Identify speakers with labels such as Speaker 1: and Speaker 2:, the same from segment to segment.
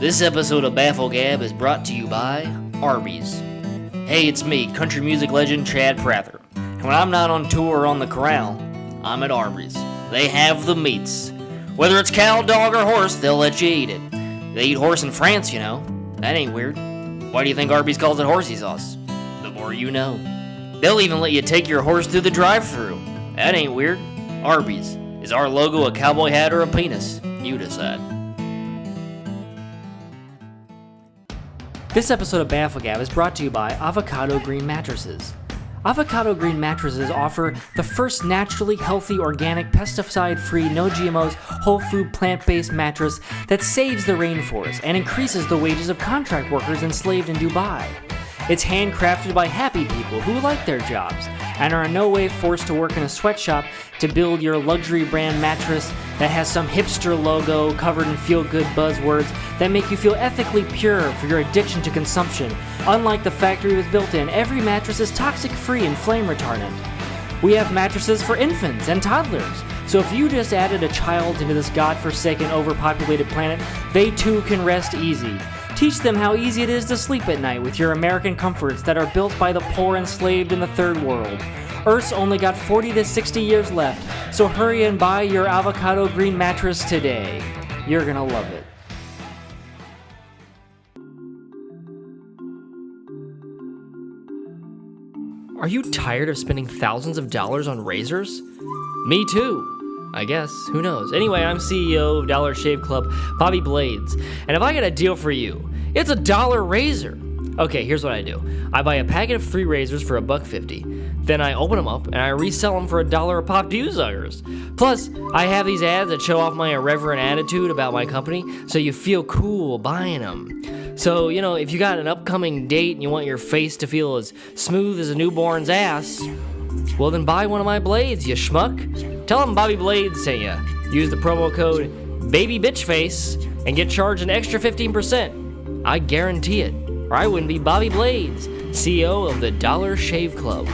Speaker 1: This episode of Baffle Gab is brought to you by Arbys. Hey, it's me, country music legend Chad Prather. And when I'm not on tour or on the corral, I'm at Arbys. They have the meats. Whether it's cow, dog, or horse, they'll let you eat it. They eat horse in France, you know. That ain't weird. Why do you think Arbys calls it horsey sauce? The more you know. They'll even let you take your horse through the drive-thru. That ain't weird. Arbys. Is our logo a cowboy hat or a penis? You decide.
Speaker 2: This episode of Baffle Gab is brought to you by Avocado Green Mattresses. Avocado Green Mattresses offer the first naturally healthy, organic, pesticide-free, no GMOs, whole food, plant-based mattress that saves the rainforest and increases the wages of contract workers enslaved in Dubai. It's handcrafted by happy people who like their jobs and are in no way forced to work in a sweatshop to build your luxury brand mattress that has some hipster logo covered in feel-good buzzwords that make you feel ethically pure for your addiction to consumption. Unlike the factory it was built in, every mattress is toxic-free and flame retardant. We have mattresses for infants and toddlers, so if you just added a child into this godforsaken, overpopulated planet, they too can rest easy. Teach them how easy it is to sleep at night with your American comforts that are built by the poor enslaved in the third world. Earth's only got 40 to 60 years left, so hurry and buy your Avocado Green mattress today. You're gonna love it. Are you tired of spending thousands of dollars on razors? Me too, I guess. Who knows? Anyway, I'm CEO of Dollar Shave Club, Bobby Blades, and if I got a deal for you, it's a $1 razor. Okay, here's what I do. I buy a packet of 3 razors for $1.50. Then I open them up and I resell them for $1 a pop to you suckers. Plus, I have these ads that show off my irreverent attitude about my company, so you feel cool buying them. So, if you got an upcoming date and you want your face to feel as smooth as a newborn's ass, well then buy one of my blades, you schmuck. Tell them Bobby Blades sent you. Use the promo code BABYBITCHFACE and get charged an extra 15%. I guarantee it, or I wouldn't be Bobby Blades, CEO of the Dollar Shave Club.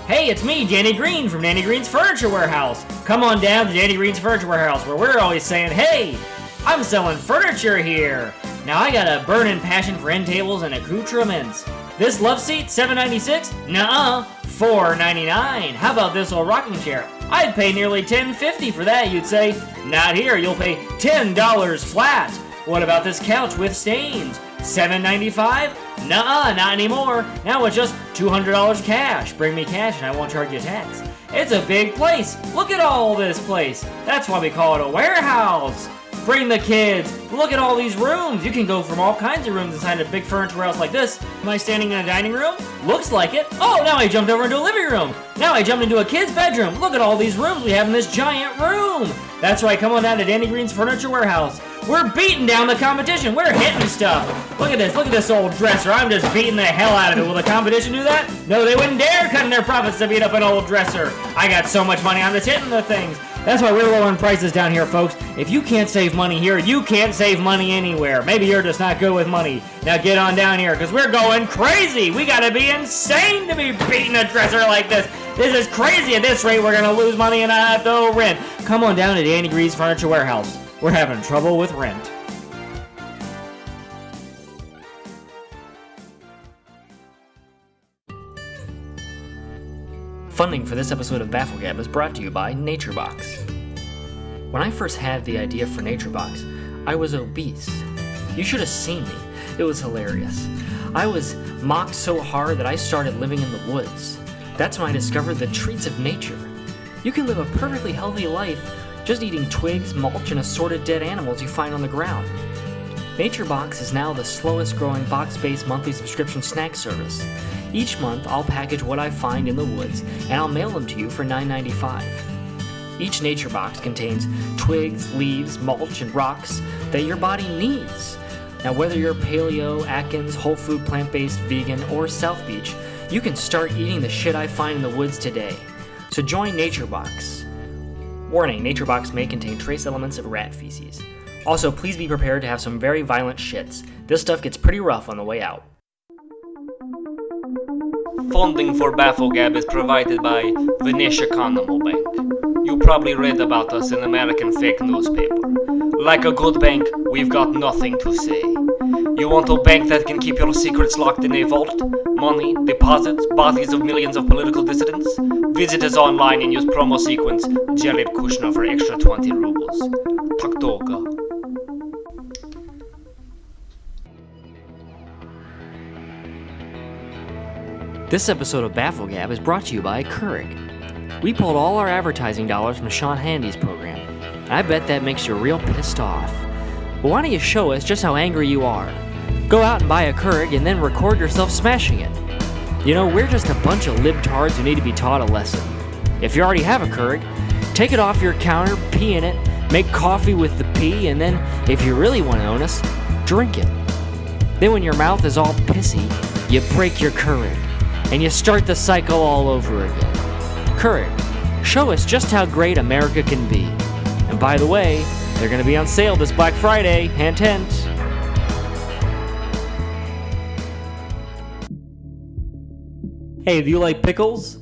Speaker 2: Hey, it's me, Danny Green from Danny Green's Furniture Warehouse. Come on down to Danny Green's Furniture Warehouse, where we're always saying, hey, I'm selling furniture here. Now I got a burning passion for end tables and accoutrements. This love seat, $7.96? Nuh-uh, $4.99. How about this old rocking chair? I'd pay nearly $10.50 for that. You'd say, not here, you'll pay $10 flat. What about this couch with stains? $7.95? Nuh-uh, not anymore. Now it's just $200 cash. Bring me cash and I won't charge you tax. It's a big place. Look at all this place. That's why we call it a warehouse. Bring the kids. Look at all these rooms. You can go from all kinds of rooms inside a big furniture warehouse like this. Am I standing in a dining room? Looks like it. Oh, now I jumped over into a living room. Now I jumped into a kid's bedroom. Look at all these rooms we have in this giant room. That's right, come on down to Danny Green's Furniture Warehouse. We're beating down the competition. We're hitting stuff. Look at this old dresser. I'm just beating the hell out of it. Will the competition do that? No, they wouldn't dare cut in their profits to beat up an old dresser. I got so much money, I'm just hitting the things. That's why we're lowering prices down here, folks. If you can't save money here, you can't save money anywhere. Maybe you're just not good with money. Now get on down here, because we're going crazy. We gotta be insane to be beating a dresser like this. This is crazy. At this rate, we're gonna lose money and not have to owe rent. Come on down to Danny Green's Furniture Warehouse. We're having trouble with rent. Funding for this episode of Baffle Gab is brought to you by NatureBox. When I first had the idea for NatureBox, I was obese. You should have seen me. It was hilarious. I was mocked so hard that I started living in the woods. That's when I discovered the treats of nature. You can live a perfectly healthy life just eating twigs, mulch, and assorted dead animals you find on the ground. NatureBox is now the slowest growing box-based monthly subscription snack service. Each month, I'll package what I find in the woods, and I'll mail them to you for $9.95. Each NatureBox contains twigs, leaves, mulch, and rocks that your body needs. Now, whether you're paleo, Atkins, whole food, plant-based, vegan, or South Beach, you can start eating the shit I find in the woods today. So join NatureBox. Warning, NatureBox may contain trace elements of rat feces. Also, please be prepared to have some very violent shits. This stuff gets pretty rough on the way out.
Speaker 1: Funding for BaffleGab is provided by Venetia Kondo Bank. You probably read about us in American fake newspaper. Like a good bank, we've got nothing to say. You want a bank that can keep your secrets locked in a vault? Money, deposits, bodies of millions of political dissidents? Visit us online and use promo sequence Jared Kushner for extra 20 rubles. Taktoga.
Speaker 2: This episode of BaffleGab is brought to you by Couric. We pulled all our advertising dollars from Sean Handy's program, and I bet that makes you real pissed off. But why don't you show us just how angry you are? Go out and buy a Couric and then record yourself smashing it. You know, we're just a bunch of libtards who need to be taught a lesson. If you already have a Couric, take it off your counter, pee in it, make coffee with the pee, and then, if you really want to own us, drink it. Then when your mouth is all pissy, you break your Couric, and you start the cycle all over again. Couric, show us just how great America can be. And by the way, they're going to be on sale this Black Friday. Hint, hint. Hey, do you like pickles?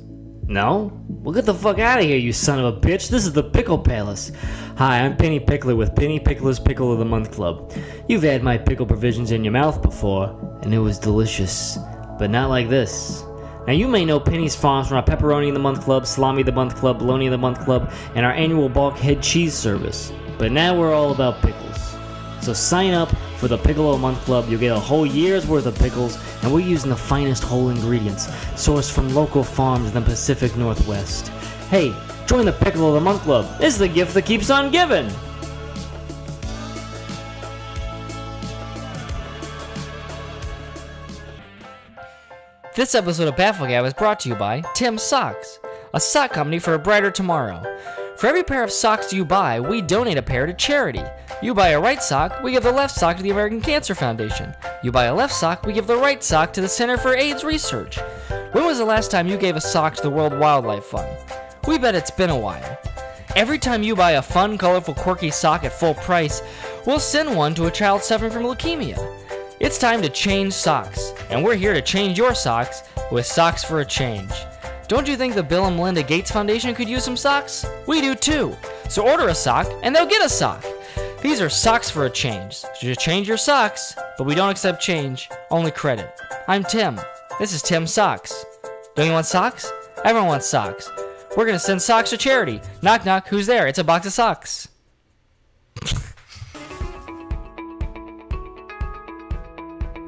Speaker 2: No? Well, get the fuck out of here, you son of a bitch. This is the Pickle Palace. Hi, I'm Penny Pickler with Penny Pickler's Pickle of the Month Club. You've had my pickle provisions in your mouth before, and it was delicious. But not like this. Now, you may know Penny's Farms from our Pepperoni of the Month Club, Salami of the Month Club, Bologna of the Month Club, and our annual bulkhead cheese service. But now we're all about pickles. So sign up for the Pickle of the Month Club. You'll get a whole year's worth of pickles, and we're using the finest whole ingredients, sourced from local farms in the Pacific Northwest. Hey, join the Pickle of the Month Club. It's the gift that keeps on giving. This episode of BaffleGab is brought to you by Tim's Socks, a sock company for a brighter tomorrow. For every pair of socks you buy, we donate a pair to charity. You buy a right sock, we give the left sock to the American Cancer Foundation. You buy a left sock, we give the right sock to the Center for AIDS Research. When was the last time you gave a sock to the World Wildlife Fund? We bet it's been a while. Every time you buy a fun, colorful, quirky sock at full price, we'll send one to a child suffering from leukemia. It's time to change socks, and we're here to change your socks with Socks for a Change. Don't you think the Bill and Melinda Gates Foundation could use some socks? We do too. So order a sock, and they'll get a sock. These are Socks for a Change. So just change your socks, but we don't accept change, only credit. I'm Tim. This is Tim's Socks. Don't you want socks? Everyone wants socks. We're gonna send socks to charity. Knock knock, who's there? It's a box of socks.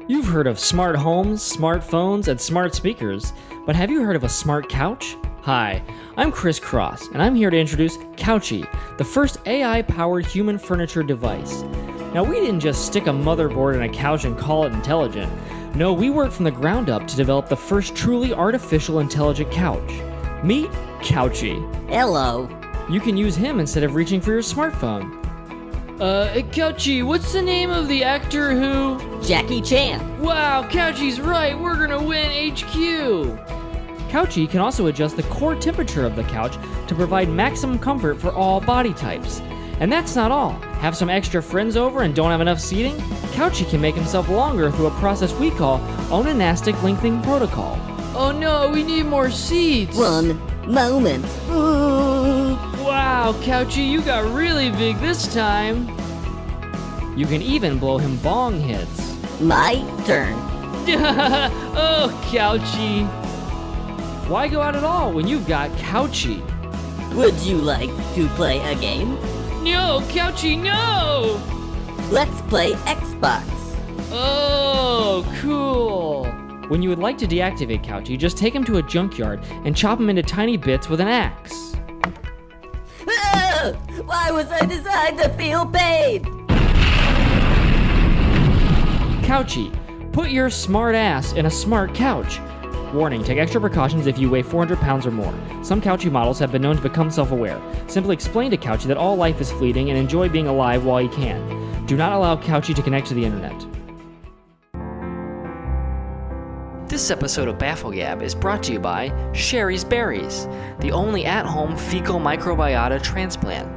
Speaker 2: You've heard of smart homes, smartphones, and smart speakers, but have you heard of a smart couch? Hi, I'm Chris Cross, and I'm here to introduce Couchy, the first AI-powered human furniture device. Now, we didn't just stick a motherboard in a couch and call it intelligent. No, we worked from the ground up to develop the first truly artificial intelligent couch. Meet Couchy.
Speaker 3: Hello.
Speaker 2: You can use him instead of reaching for your smartphone. Couchy, what's the name of the actor who...
Speaker 3: Jackie Chan.
Speaker 2: Wow, Couchy's right, we're gonna win HQ! Couchy can also adjust the core temperature of the couch to provide maximum comfort for all body types. And that's not all. Have some extra friends over and don't have enough seating? Couchy can make himself longer through a process we call onanastic lengthening protocol. Oh no, we need more seats!
Speaker 3: One moment.
Speaker 2: Wow, Couchy, you got really big this time. You can even blow him bong hits.
Speaker 3: My turn.
Speaker 2: Oh, Couchy. Why go out at all when you've got Couchy?
Speaker 3: Would you like to play a game?
Speaker 2: No, Couchy, no!
Speaker 3: Let's play Xbox.
Speaker 2: Oh, cool. When you would like to deactivate Couchy, just take him to a junkyard and chop him into tiny bits with an axe.
Speaker 3: Why was I designed to feel pain?
Speaker 2: Couchy, put your smart ass in a smart couch. Warning, take extra precautions if you weigh 400 pounds or more. Some Couchy models have been known to become self-aware. Simply explain to Couchy that all life is fleeting and enjoy being alive while you can. Do not allow Couchy to connect to the internet. This episode of BaffleGab is brought to you by Sherry's Berries, the only at-home fecal microbiota transplant.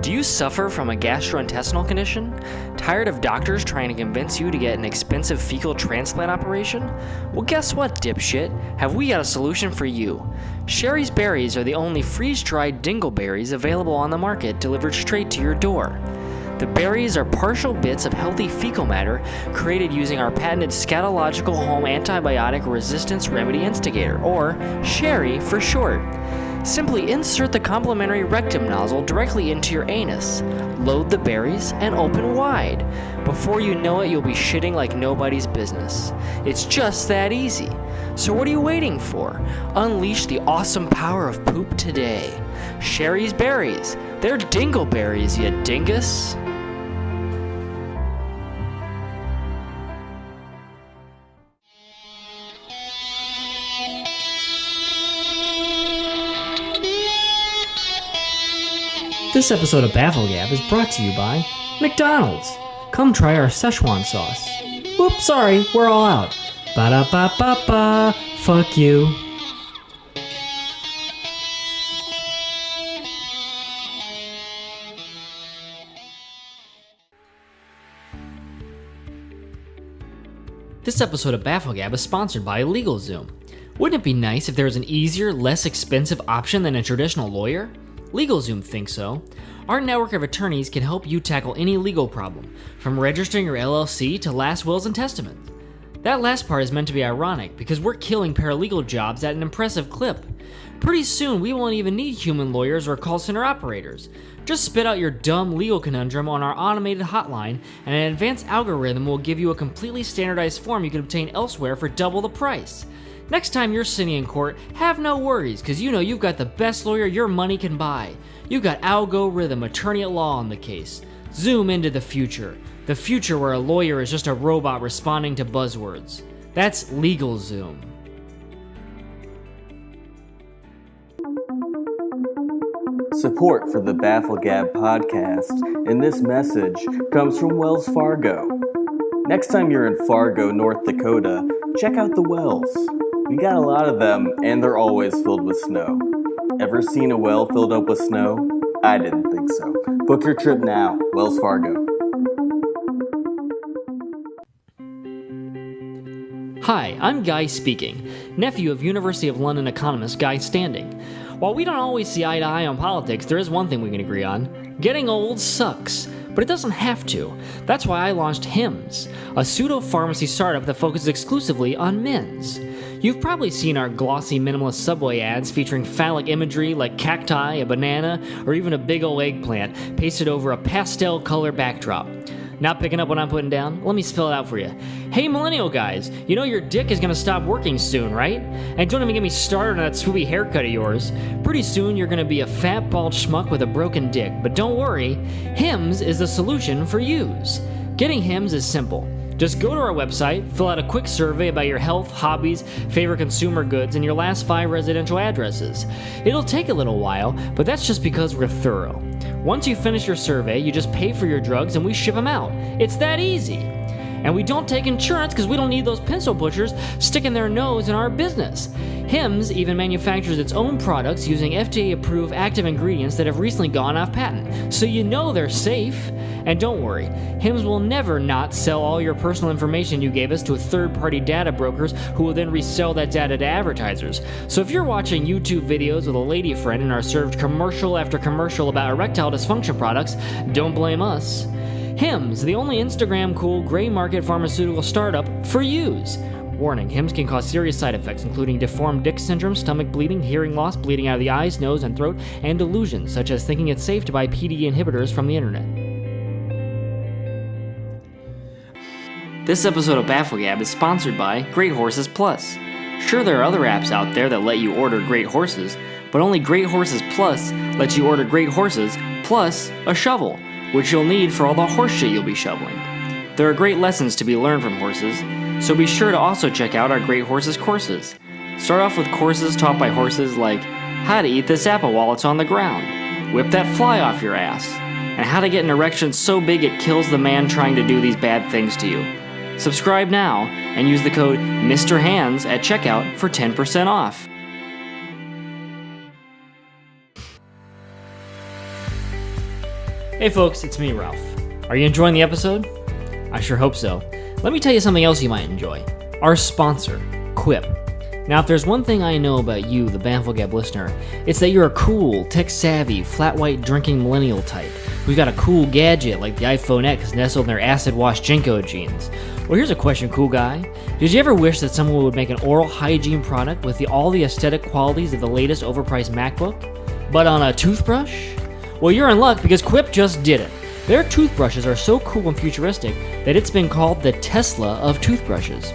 Speaker 1: Do you suffer from a gastrointestinal condition? Tired of doctors trying to convince you to get an expensive fecal transplant operation? Well, guess what, dipshit? Have we got a solution for you? Sherry's Berries are the only freeze-dried dingleberries available on the market delivered straight to your door. The berries are partial bits of healthy fecal matter created using our patented scatological home antibiotic resistance remedy instigator, or Sherry for short. Simply insert the complimentary rectum nozzle directly into your anus, load the berries, and open wide. Before you know it, you'll be shitting like nobody's business. It's just that easy. So what are you waiting for? Unleash the awesome power of poop today. Sherry's Berries. They're dingleberries, you dingus.
Speaker 2: This episode of Bafflegab is brought to you by McDonald's. Come try our Szechuan sauce. Whoops, sorry, we're all out. Ba-da-ba-ba-ba, fuck you. This episode of Bafflegab is sponsored by LegalZoom. Wouldn't it be nice if there was an easier, less expensive option than a traditional lawyer? LegalZoom thinks so. Our network of attorneys can help you tackle any legal problem, from registering your LLC to last wills and testaments. That last part is meant to be ironic because we're killing paralegal jobs at an impressive clip. Pretty soon we won't even need human lawyers or call center operators. Just spit out your dumb legal conundrum on our automated hotline, and an advanced algorithm will give you a completely standardized form you can obtain elsewhere for double the price. Next time you're sitting in court, have no worries, because you know you've got the best lawyer your money can buy. You've got Algorithm, attorney at law on the case. Zoom into the future where a lawyer is just a robot responding to buzzwords. That's LegalZoom.
Speaker 4: Support for the Bafflegab podcast and this message comes from Wells Fargo. Next time you're in Fargo, North Dakota, check out the wells. We got a lot of them, and they're always filled with snow. Ever seen a well filled up with snow? I didn't think so. Book your trip now, Wells Fargo.
Speaker 2: Hi, I'm Guy speaking, nephew of University of London economist Guy Standing. While we don't always see eye to eye on politics, there is one thing we can agree on. Getting old sucks. But it doesn't have to. That's why I launched Hims, a pseudo-pharmacy startup that focuses exclusively on men's. You've probably seen our glossy minimalist Subway ads featuring phallic imagery like cacti, a banana, or even a big ol' eggplant pasted over a pastel color backdrop. Not picking up what I'm putting down? Let me spell it out for you. Hey millennial guys, you know your dick is gonna stop working soon, right? And don't even get me started on that swoopy haircut of yours. Pretty soon you're gonna be a fat bald schmuck with a broken dick, but don't worry, Hims is the solution for yous. Getting Hims is simple. Just go to our website, fill out a quick survey about your health, hobbies, favorite consumer goods, and your last 5 residential addresses. It'll take a little while, but that's just because we're thorough. Once you finish your survey, you just pay for your drugs and we ship them out. It's that easy. And we don't take insurance because we don't need those pencil pushers sticking their nose in our business. Hims even manufactures its own products using FDA-approved active ingredients that have recently gone off patent, so you know they're safe. And don't worry, Hims will never not sell all your personal information you gave us to third-party data brokers who will then resell that data to advertisers. So if you're watching YouTube videos with a lady friend and are served commercial after commercial about erectile dysfunction products, don't blame us. Hims, the only Instagram-cool gray market pharmaceutical startup for yous. Warning, Hims can cause serious side effects, including deformed dick syndrome, stomach bleeding, hearing loss, bleeding out of the eyes, nose, and throat, and delusions, such as thinking it's safe to buy PDE inhibitors from the internet.
Speaker 1: This episode of Bafflegab is sponsored by Great Horses Plus. Sure, there are other apps out there that let you order great horses, but only Great Horses Plus lets you order great horses plus a shovel, which you'll need for all the horse shit you'll be shoveling. There are great lessons to be learned from horses, so be sure to also check out our Great Horses courses. Start off with courses taught by horses like how to eat this apple while it's on the ground, whip that fly off your ass, and how to get an erection so big it kills the man trying to do these bad things to you. Subscribe now and use the code Mr. Hands at checkout for 10% off.
Speaker 2: Hey folks, it's me, Ralph. Are you enjoying the episode? I sure hope so. Let me tell you something else you might enjoy. Our sponsor, Quip. Now, if there's one thing I know about you, the Bafflegab listener, it's that you're a cool, tech-savvy, flat-white drinking millennial type who's got a cool gadget like the iPhone X nestled in their acid-wash Jinko jeans. Well, here's a question, cool guy. Did you ever wish that someone would make an oral hygiene product with all the aesthetic qualities of the latest overpriced MacBook, but on a toothbrush? Well, you're in luck because Quip just did it. Their toothbrushes are so cool and futuristic that it's been called the Tesla of toothbrushes.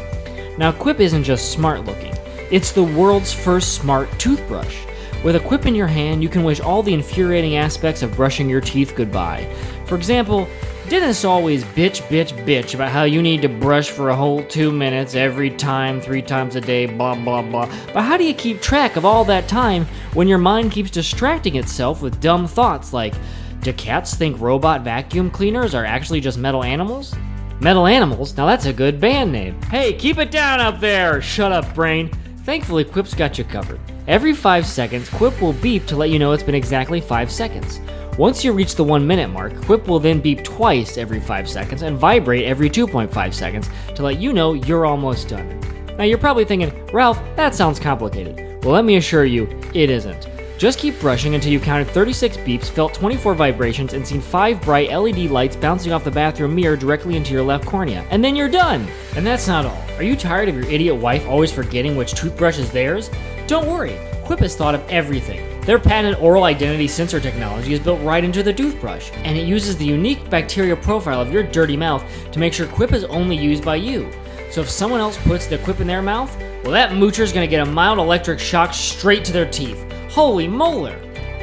Speaker 2: Now, Quip isn't just smart looking. It's the world's first smart toothbrush. With a Quip in your hand, you can wish all the infuriating aspects of brushing your teeth goodbye. For example, dentists always bitch about how you need to brush for a whole 2 minutes every time, 3 times a day, blah, blah, blah. But how do you keep track of all that time when your mind keeps distracting itself with dumb thoughts like, do cats think robot vacuum cleaners are actually just metal animals? Metal Animals? Now that's a good band name. Hey, keep it down up there! Shut up, brain. Thankfully, Quip's got you covered. Every 5 seconds, Quip will beep to let you know it's been exactly 5 seconds. Once you reach the 1 minute mark, Quip will then beep twice every 5 seconds and vibrate every 2.5 seconds to let you know you're almost done. Now you're probably thinking, Ralph, that sounds complicated. Well, let me assure you, it isn't. Just keep brushing until you counted 36 beeps, felt 24 vibrations, and seen 5 bright LED lights bouncing off the bathroom mirror directly into your left cornea. And then you're done! And that's not all. Are you tired of your idiot wife always forgetting which toothbrush is theirs? Don't worry, Quip has thought of everything. Their patented oral identity sensor technology is built right into the toothbrush, and it uses the unique bacterial profile of your dirty mouth to make sure Quip is only used by you. So if someone else puts the Quip in their mouth, well, that moocher's gonna get a mild electric shock straight to their teeth. Holy molar!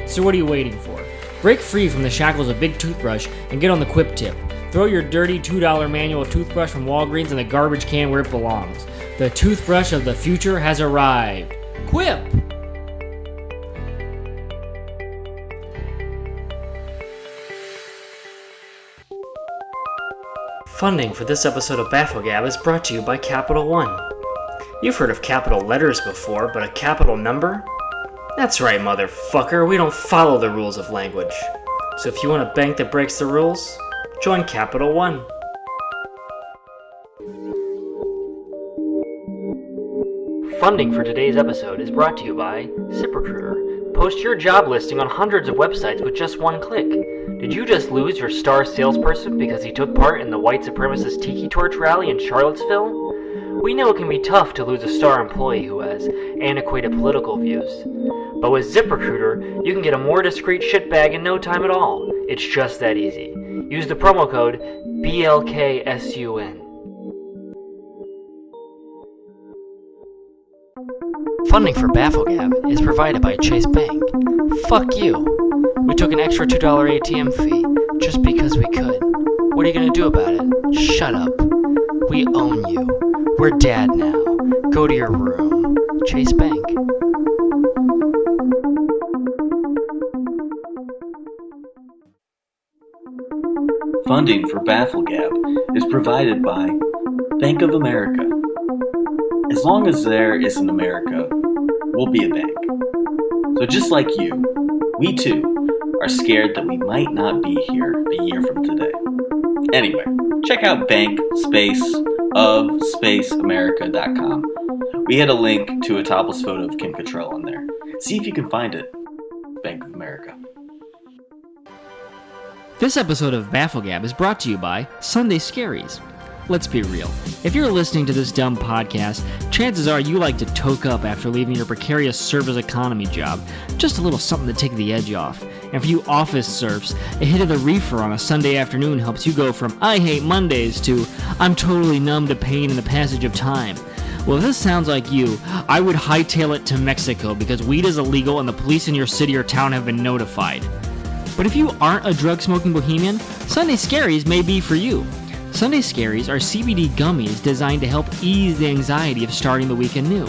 Speaker 2: So what are you waiting for? Break free from the shackles of Big Toothbrush and get on the Quip tip. Throw your dirty $2 manual toothbrush from Walgreens in the garbage can where it belongs. The toothbrush of the future has arrived. Quip! Funding for this episode of Bafflegab is brought to you by CapitalOne. You've heard of capital letters before, but a capital number? That's right, motherfucker, we don't follow the rules of language. So if you want a bank that breaks the rules, join CapitalOne. Funding for today's episode is brought to you by ZipRecruiter. Post your job listing on hundreds of websites with just one click. Did you just lose your star salesperson because he took part in the white supremacist tiki torch rally in Charlottesville? We know it can be tough to lose a star employee who has antiquated political views. But with ZipRecruiter, you can get a more discreet shitbag in no time at all. It's just that easy. Use the promo code BLKSUN. Funding for Bafflegab is provided by Chase Bank. Fuck you. We took an extra $2 ATM fee just because we could. What are you gonna do about it? Shut up. We own you. We're dad now. Go to your room. Chase Bank.
Speaker 4: Funding for Bafflegab is provided by Bank of America. As long as there is an America, we'll be a bank. So just like you, we too are scared that we might not be here a year from today. Anyway, check out bank-of-america.com. We had a link to a topless photo of Kim Cattrall on there. See if you can find it. Bank of America.
Speaker 2: This episode of Bafflegab is brought to you by Sunday Scaries. Let's be real. If you're listening to this dumb podcast, chances are you like to toke up after leaving your precarious service economy job. Just a little something to take the edge off. And for you office serfs, a hit of the reefer on a Sunday afternoon helps you go from I hate Mondays to I'm totally numb to pain in the passage of time. Well, if this sounds like you, I would hightail it to Mexico because weed is illegal and the police in your city or town have been notified. But if you aren't a drug-smoking bohemian, Sunday Scaries may be for you. Sunday Scaries are CBD gummies designed to help ease the anxiety of starting the week anew.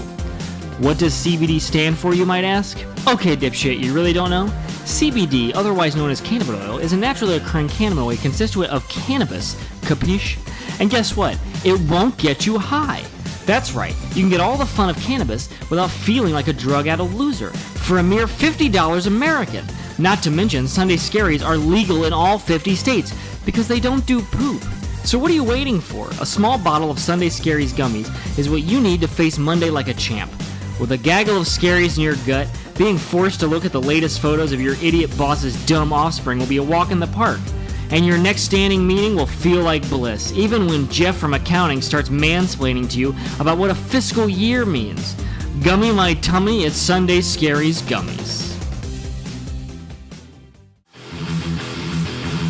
Speaker 2: What does CBD stand for, you might ask? Okay, dipshit, you really don't know? CBD, otherwise known as cannabis oil, is a naturally occurring cannabinoid constituent of cannabis, capiche? And guess what? It won't get you high. That's right, you can get all the fun of cannabis without feeling like a drug-addled loser for a mere $50 American. Not to mention, Sunday Scaries are legal in all 50 states because they don't do poop. So what are you waiting for? A small bottle of Sunday Scaries gummies is what you need to face Monday like a champ. With a gaggle of scaries in your gut, being forced to look at the latest photos of your idiot boss's dumb offspring will be a walk in the park. And your next standing meeting will feel like bliss, even when Jeff from accounting starts mansplaining to you about what a fiscal year means. Gummy my tummy, it's Sunday Scaries Gummies.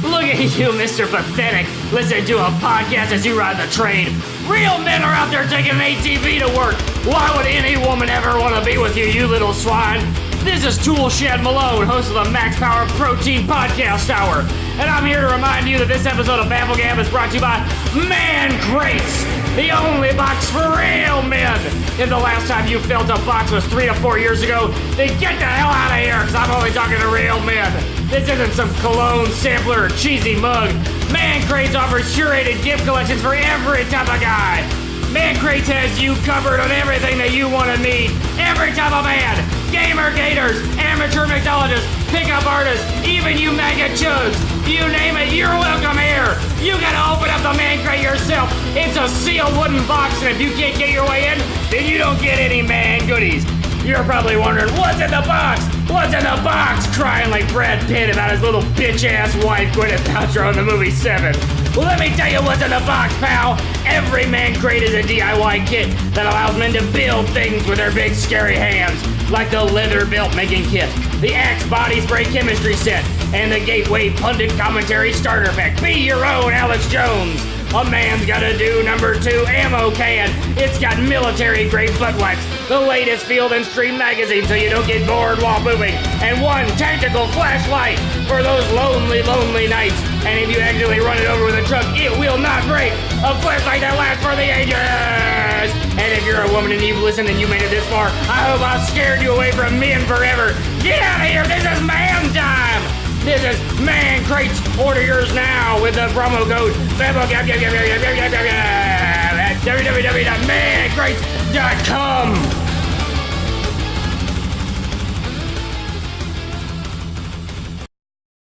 Speaker 1: Look at you, Mr. Pathetic. Listen to a podcast as you ride the train. Real men are out there taking an ATV to work. Why would any woman ever want to be with you, you little swine? This is Tool Shed Malone, host of the Max Power Protein Podcast Hour. And I'm here to remind you that this episode of Babble Gab is brought to you by Man Crates, the only box for real men. If the last time you felt a box was 3 to 4 years ago, then get the hell out of here, because I'm only talking to real men. This isn't some cologne sampler or cheesy mug. Man Crates offers curated gift collections for every type of guy. Man Crates has you covered on everything that you want to need. Every type of man. Gamer gators, amateur mixologists, pickup artists, even you maggot chuds. You name it, you're welcome here. You gotta open up the Man Crate yourself. It's a sealed wooden box, and if you can't get your way in, then you don't get any man goodies. You're probably wondering, what's in the box? What's in the box? Crying like Brad Pitt about his little bitch-ass wife Gwyneth Paltrow in the movie 7. Well, let me tell you what's in the box, pal. Every Man Crate is a DIY kit that allows men to build things with their big scary hands, like the leather belt making kit, the Axe body spray chemistry set, and the Gateway pundit commentary starter pack. Be your own Alex Jones. A man's gotta do number 2 ammo can. It's got military grade butt wipes, the latest Field and Stream magazine so you don't get bored while moving, and one tactical flashlight for those lonely, lonely nights. And if you accidentally run it over with a truck, it will not break. A flashlight that lasts for the ages. And if you're a woman and you've listened and you made it this far, I hope I've scared you away from men forever. Get out of here, this is man time. This is Man Crates. Order yours now with the promo code BABBLEGAB at www.mancrates.com.